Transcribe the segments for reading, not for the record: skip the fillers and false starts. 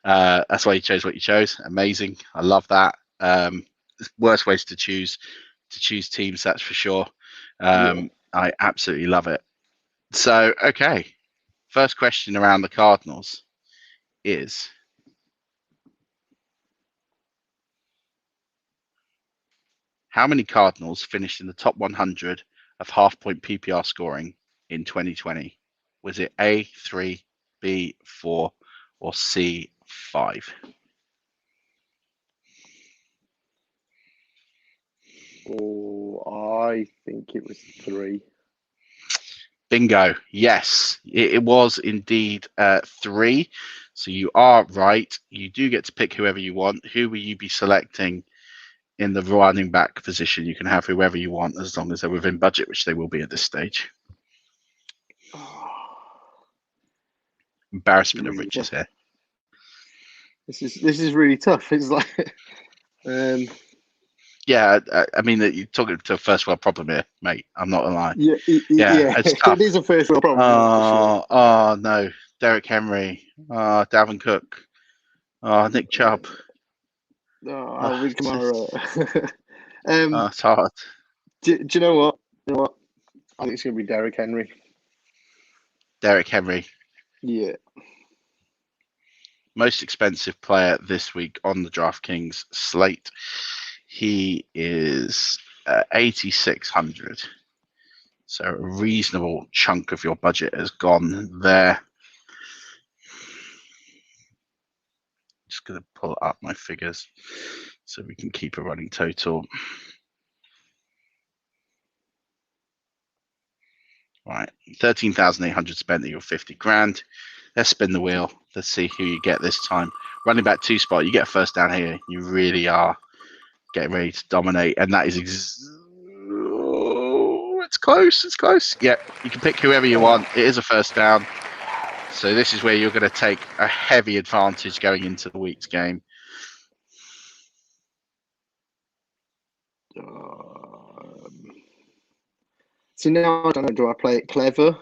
That's why you chose what you chose. Amazing. I love that. Worst ways to choose teams, that's for sure. I absolutely love it. So, okay. First question around the Cardinals is, how many Cardinals finished in the top 100 of half-point PPR scoring in 2020? Was it A, 3, B, 4, or C, 5? Oh, I think it was 3. Bingo. Yes, it was indeed 3. So you are right. You do get to pick whoever you want. Who will you be selecting in the running back position? You can have whoever you want as long as they're within budget, which they will be at this stage. Embarrassment of riches here. This is really tough. It's like, yeah, I mean, you're talking to a first world problem here, mate. I'm not gonna lie. Yeah, it's tough. it is a first world problem. Oh no, Derrick Henry, Dalvin Cook, Nick Chubb, Alvin Kamara. It's hard. Do you know what? I think it's going to be Derrick Henry. Derrick Henry. Yeah. Most expensive player this week on the DraftKings slate. He is 8,600. So a reasonable chunk of your budget has gone there. Just going to pull up my figures so we can keep a running total. Right, 13,800 spent at your 50 grand. Let's spin the wheel. Let's see who you get this time. Running back 2 spot, you get a first down here. You really are getting ready to dominate, and that is it's close. It's close. Yeah, you can pick whoever you want. It is a first down. So this is where you're going to take a heavy advantage going into the week's game. So now I don't know. Do I play it clever?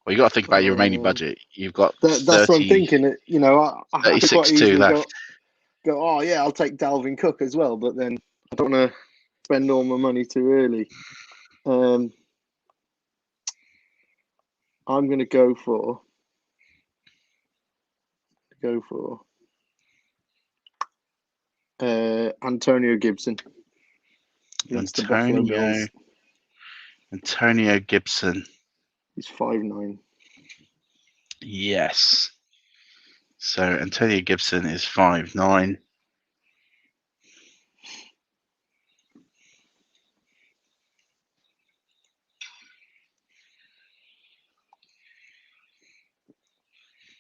Well, you got to think about your remaining budget. You've got that's what I'm thinking. You know, I 36.2 left. Go, oh yeah, I'll take Dalvin Cook as well, but then I don't want to spend all my money too early. I'm going to go for Antonio Gibson. Antonio Gibson. He's 5'9". Yes. So Antonio Gibson is 5'9".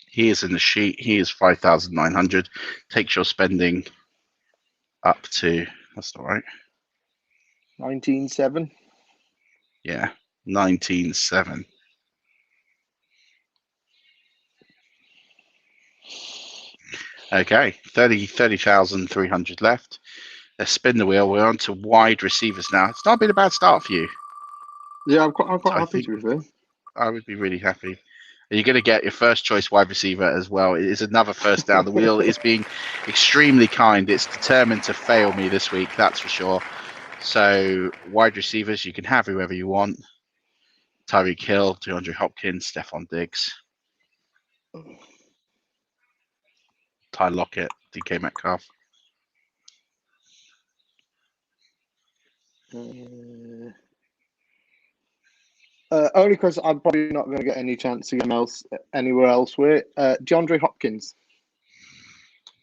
He is in the sheet. He is 5,900. Takes your spending up to, that's all right, 19.7. Yeah, 19.7. Okay, 30,300 left. Let's spin the wheel. We're on to wide receivers now. It's not been a bad start for you. Yeah, I'm quite happy to be fair. I would be really happy. You're going to get your first choice wide receiver as well. It is another first down. The wheel is being extremely kind. It's determined to fail me this week, that's for sure. So wide receivers, you can have whoever you want. Tyreek Hill, DeAndre Hopkins, Stephon Diggs, Ty Lockett, DK Metcalf. Only because I'm probably not going to get any chance to get anywhere else with DeAndre Hopkins.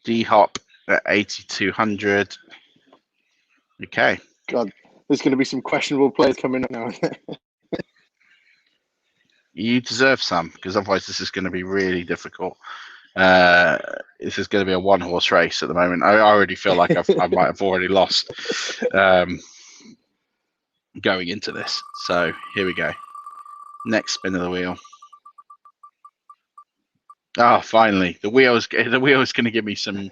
D-Hop at 8,200. Okay. God, there's going to be some questionable players coming up now. You deserve some, because otherwise this is going to be really difficult. This is going to be a one-horse race at the moment. I already feel like I might have already lost going into this. So here we go. Next spin of the wheel. Oh, finally, the wheel's going to give me some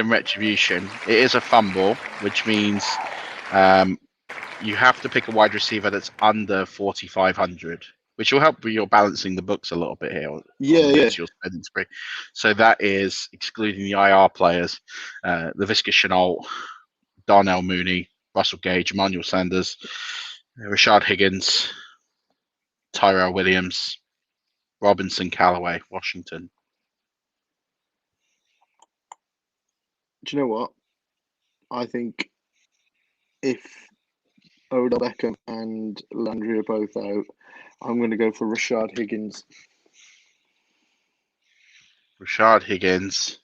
retribution. It is a fumble, which means you have to pick a wide receiver that's under 4,500. which will help with your balancing the books a little bit here Yeah, on yeah. this your spending spree. So that is excluding the IR players, Laviska Chenault, Darnell Mooney, Russell Gage, Emmanuel Sanders, Rashard Higgins, Tyrell Williams, Robinson, Callaway, Washington. Do you know what? I think if Odell Beckham and Landry are both out, I'm going to go for Rashard Higgins. Rashard Higgins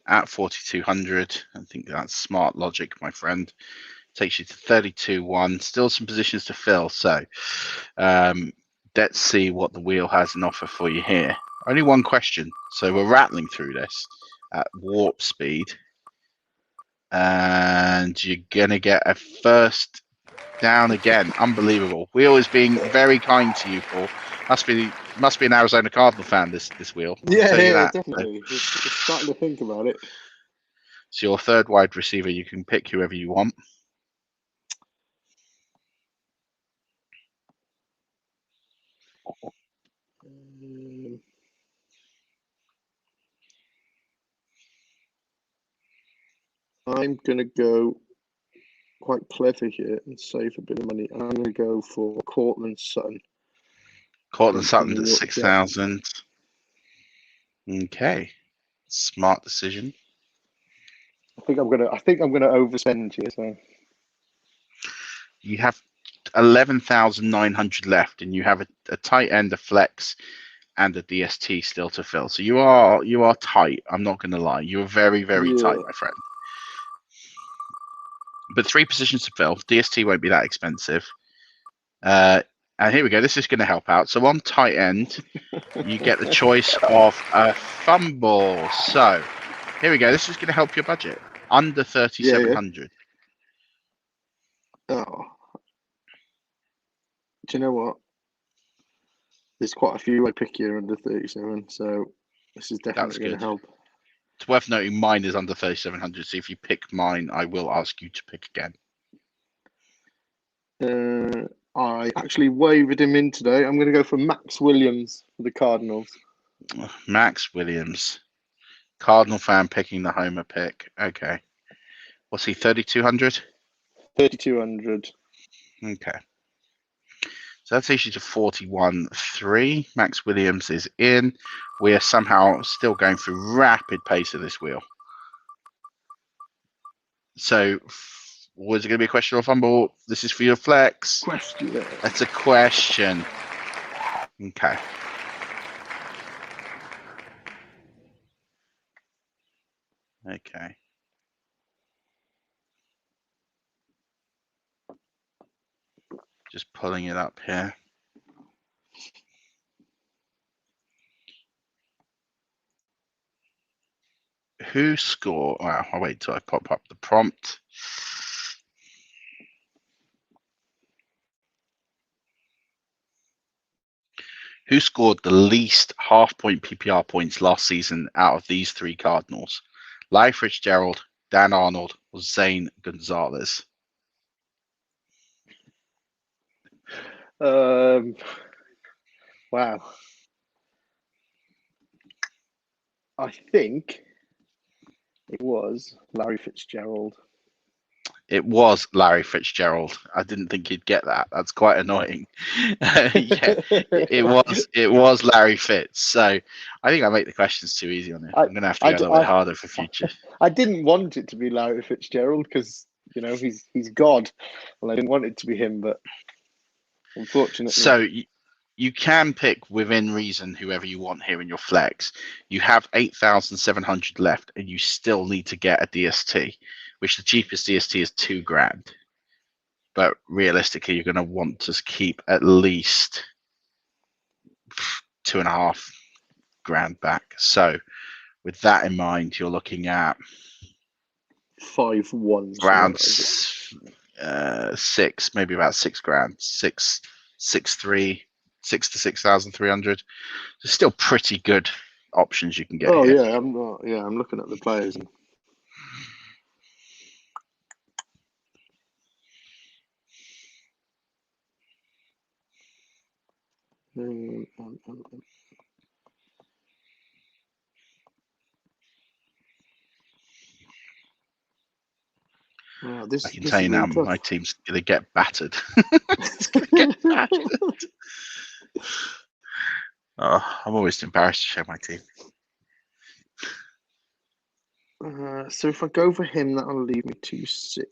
at 4,200. I think that's smart logic, my friend. Takes you to 32-1. Still some positions to fill. So let's see what the wheel has in offer for you here. Only one question. So we're rattling through this at warp speed. And you're going to get a first down again. Unbelievable. Wheel is being very kind to you, Paul. Must be an Arizona Cardinal fan, this wheel. Yeah, yeah, definitely. It's starting to think about it. So your third wide receiver, you can pick whoever you want. I'm going to go quite clever here and save a bit of money. I'm going to go for Cortland Sutton. Cortland Sutton at 6,000. Okay, smart decision. I think I'm gonna overspend here. So you have 11,900 left, and you have a tight end, a flex, and a DST still to fill. So you are tight. I'm not going to lie. You are very, very tight, my friend. But 3 positions to fill. DST won't be that expensive. And here we go. This is going to help out. So on tight end, you get the choice of a fumble. So here we go. This is going to help your budget. Under 3,700. Oh. Do you know what? There's quite a few I pick here under 37, so this is definitely going to help. It's worth noting mine is under 3,700, so if you pick mine, I will ask you to pick again. I actually wavered him in today. I'm going to go for Max Williams for the Cardinals. Max Williams. Cardinal fan picking the homer pick. Okay. What's he, 3,200? 3,200. Okay. So that takes you to 41.3. Max Williams is in. We are somehow still going through rapid pace of this wheel. So, was it going to be a question or fumble? This is for your flex. Question. That's a question. Okay. Okay. Just pulling it up here. Who scored? Wow, I'll wait till I pop up the prompt. Who scored the least half-point PPR points last season out of these 3 Cardinals? Larry Fitzgerald, Dan Arnold, or Zane Gonzalez? Wow. I think it was Larry Fitzgerald. It was Larry Fitzgerald. I didn't think he'd get that. That's quite annoying. Yeah, it was Larry Fitz. So I think I make the questions too easy on it. I'm going to have to go a little bit harder for future. I didn't want it to be Larry Fitzgerald because he's God, and I didn't want it to be him. But unfortunately, so you can pick within reason whoever you want here in your flex. You have 8,700 left, and you still need to get a DST, which the cheapest DST is $2,000. But realistically, you're going to want to keep at least $2,500 back. So, with that in mind, you're looking at 5 ones around 6, maybe about $6,000, 6,300, 6 to 6,300. So still pretty good options you can get. Oh here. yeah, I'm looking at the players. Um, I can this tell is you now, really tough. my team's going to get battered. It's going to get battered. Oh, I'm always embarrassed to show my team. So if I go for him, that'll leave me 2-6.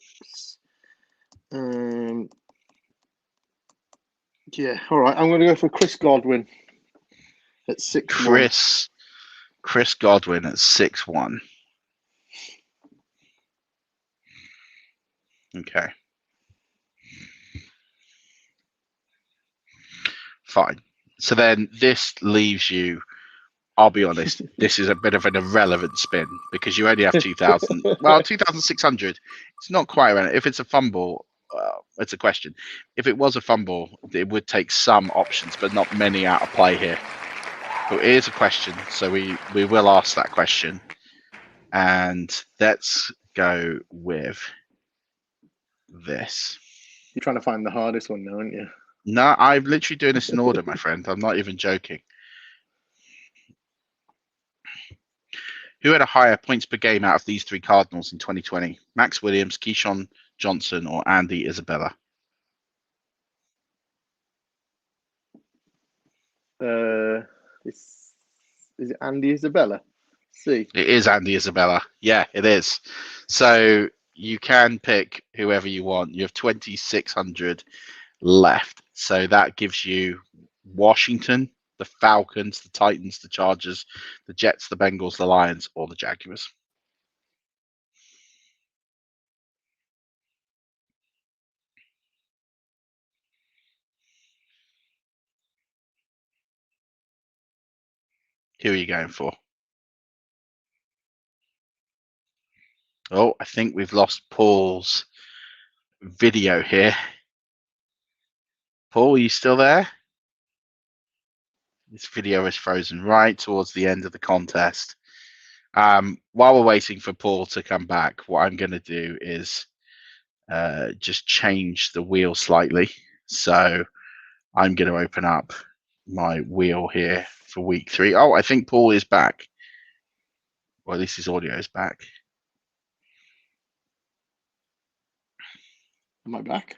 Yeah, all right. I'm going to go for Chris Godwin at 6-1. Chris Godwin at 6-1. Okay. Fine. So then this leaves you, I'll be honest, this is a bit of an irrelevant spin because you only have 2,000. Well, 2,600. It's not quite irrelevant. If it's a fumble, it's a question. If it was a fumble, it would take some options, but not many out of play here. But it is a question, so we will ask that question. And let's go with this. You're trying to find the hardest one now, aren't you? No, I'm literally doing this in order, my friend. I'm not even joking. Who had a higher points per game out of these three Cardinals in 2020? Max Williams, Keyshawn Johnson, or Andy Isabella? Is it Andy Isabella? See. It is Andy Isabella. Yeah, it is. So you can pick whoever you want. You have 2,600 left. So that gives you Washington, the Falcons, the Titans, the Chargers, the Jets, the Bengals, the Lions, or the Jaguars. Who are you going for? Oh, I think we've lost Paul's video here. Paul, are you still there? This video is frozen right towards the end of the contest. While we're waiting for Paul to come back, what I'm going to do is just change the wheel slightly. So I'm going to open up my wheel here for week 3. Oh, I think Paul is back. Well, at least his audio is back. Am I back?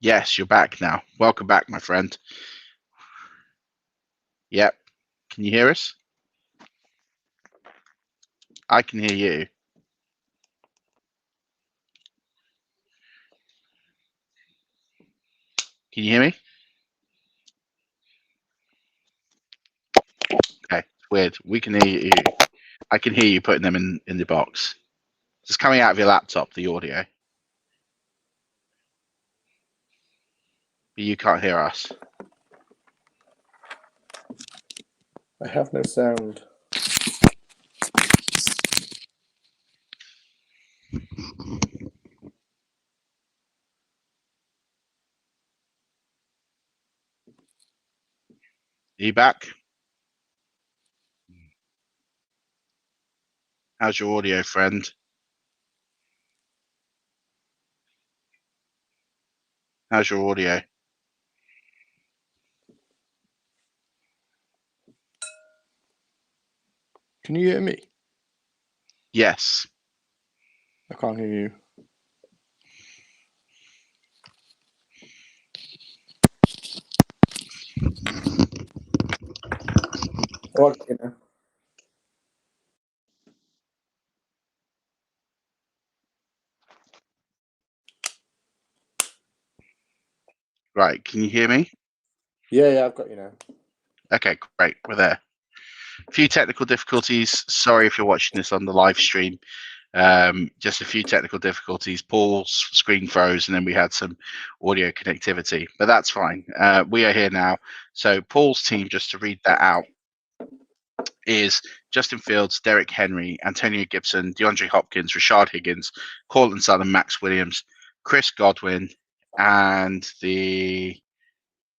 Yes, you're back now. Welcome back, my friend. Yep. Can you hear us? I can hear you. Can you hear me? Okay, weird. We can hear you. I can hear you putting them in the box. It's coming out of your laptop, the audio. But you can't hear us. I have no sound. Are you back? How's your audio, friend? How's your audio? Can you hear me? Yes. I can't hear you. What? Right. Can you hear me? Yeah, I've got you now. Okay, great. We're there. A few technical difficulties. Sorry if you're watching this on the live stream. Just a few technical difficulties. Paul's screen froze, and then we had some audio connectivity, but that's fine. We are here now. So Paul's team, just to read that out, is Justin Fields, Derrick Henry, Antonio Gibson, DeAndre Hopkins, Rashard Higgins, Cortland Sutton, Max Williams, Chris Godwin, and we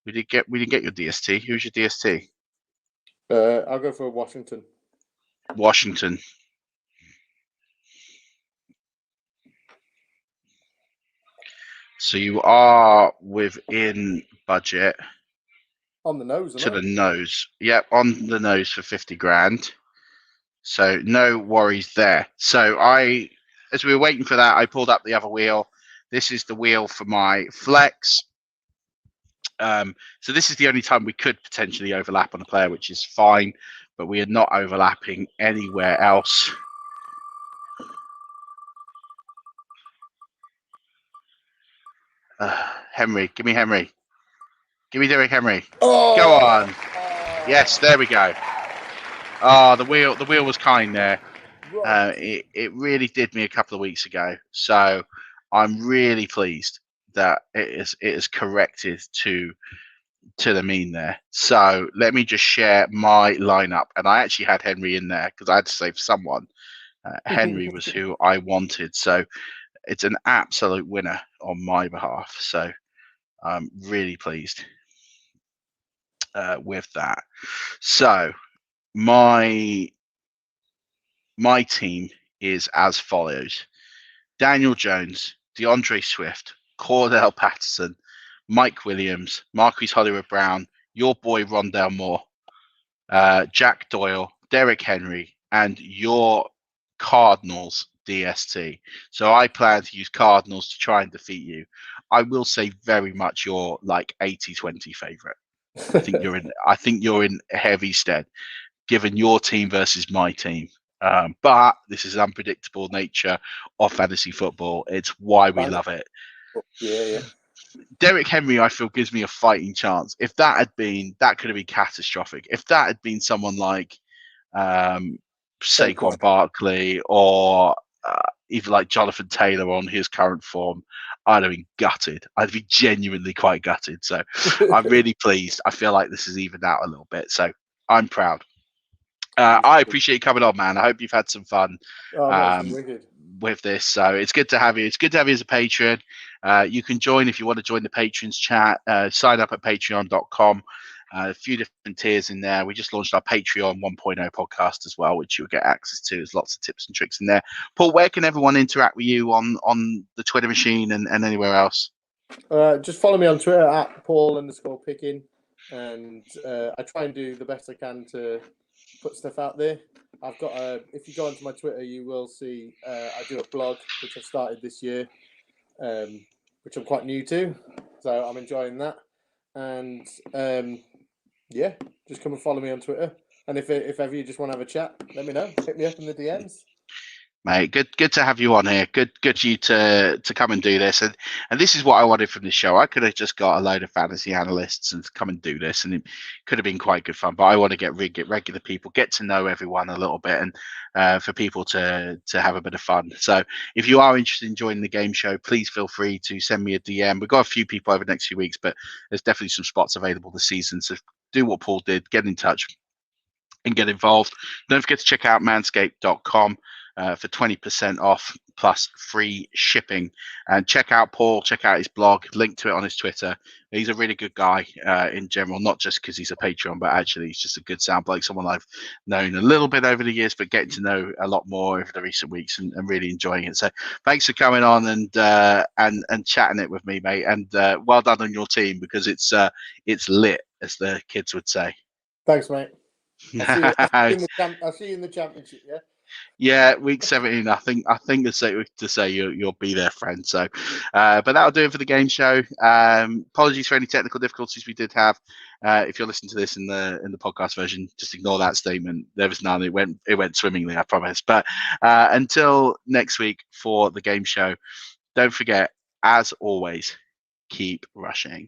didn't get your DST. Who's your DST? I'll go for Washington. Washington. So you are within budget. On the nose, to the isn't it? nose. Yep, on the nose for 50 grand. So no worries there. So as we were waiting for that, I pulled up the other wheel. This is the wheel for my flex. So this is the only time we could potentially overlap on a player, which is fine, but we are not overlapping anywhere else. Henry, give me Henry. Give me Derrick Henry. Oh! Go on. Yes, there we go. Oh, the wheel was kind there. It really did me a couple of weeks ago. So I'm really pleased that it is corrected to the mean there. So let me just share my lineup. And I actually had Henry in there because I had to save someone. Henry was who I wanted. So it's an absolute winner on my behalf. So I'm really pleased with that. So my team is as follows: Daniel Jones, DeAndre Swift, Cordell Patterson, Mike Williams, Marquise Hollywood-Brown, your boy Rondale Moore, Jack Doyle, Derrick Henry, and your Cardinals DST. So I plan to use Cardinals to try and defeat you. I will say very much your like 80-20 favorite. I think you're in heavy stead, given your team versus my team. But this is unpredictable nature of fantasy football. It's why we love it. Yeah. Derrick Henry, I feel, gives me a fighting chance. If that could have been catastrophic. If that had been someone like Saquon Barkley or even like Jonathan Taylor on his current form, I'd have been gutted. I'd be genuinely quite gutted. So I'm really pleased. I feel like this has evened out a little bit. So I'm proud. I appreciate you coming on, man. I hope you've had some fun with this. So it's good to have you. It's good to have you as a patron. You can join if you want to join the patrons chat. Sign up at patreon.com. A few different tiers in there. We just launched our Patreon 1.0 podcast as well, which you'll get access to. There's lots of tips and tricks in there. Paul, where can everyone interact with you on the Twitter machine and anywhere else? Just follow me on Twitter at Paul_Picken, and I try and do the best I can to put stuff out there. I've got if you go onto my Twitter, you will see I do a blog which I've started this year, which I'm quite new to, so I'm enjoying that. And yeah, just come and follow me on Twitter. And if ever you just want to have a chat, let me know. Hit me up in the DMs. Mate, good to have you on here. Good you to come and do this. And this is what I wanted from this show. I could have just got a load of fantasy analysts and come and do this, and it could have been quite good fun. But I want to get regular people, get to know everyone a little bit, and for people to have a bit of fun. So if you are interested in joining the game show, please feel free to send me a DM. We've got a few people over the next few weeks, but there's definitely some spots available this season. So do what Paul did, get in touch and get involved. Don't forget to check out manscaped.com. For 20% off plus free shipping. And check out Paul, check out his blog, link to it on his Twitter. He's a really good guy in general, not just because he's a Patreon, but actually he's just a good sound bloke, someone I've known a little bit over the years, but getting to know a lot more over the recent weeks and really enjoying it. So thanks for coming on and chatting it with me, mate. And well done on your team, because it's lit, as the kids would say. Thanks, mate. I'll see you in the championship, yeah? Yeah, week 17. I think it's safe to say you'll be there, friend. So, but that'll do it for the game show. Apologies for any technical difficulties we did have. If you're listening to this in the podcast version, just ignore that statement. There was none. It went swimmingly, I promise. But until next week for the game show, don't forget, as always, keep rushing.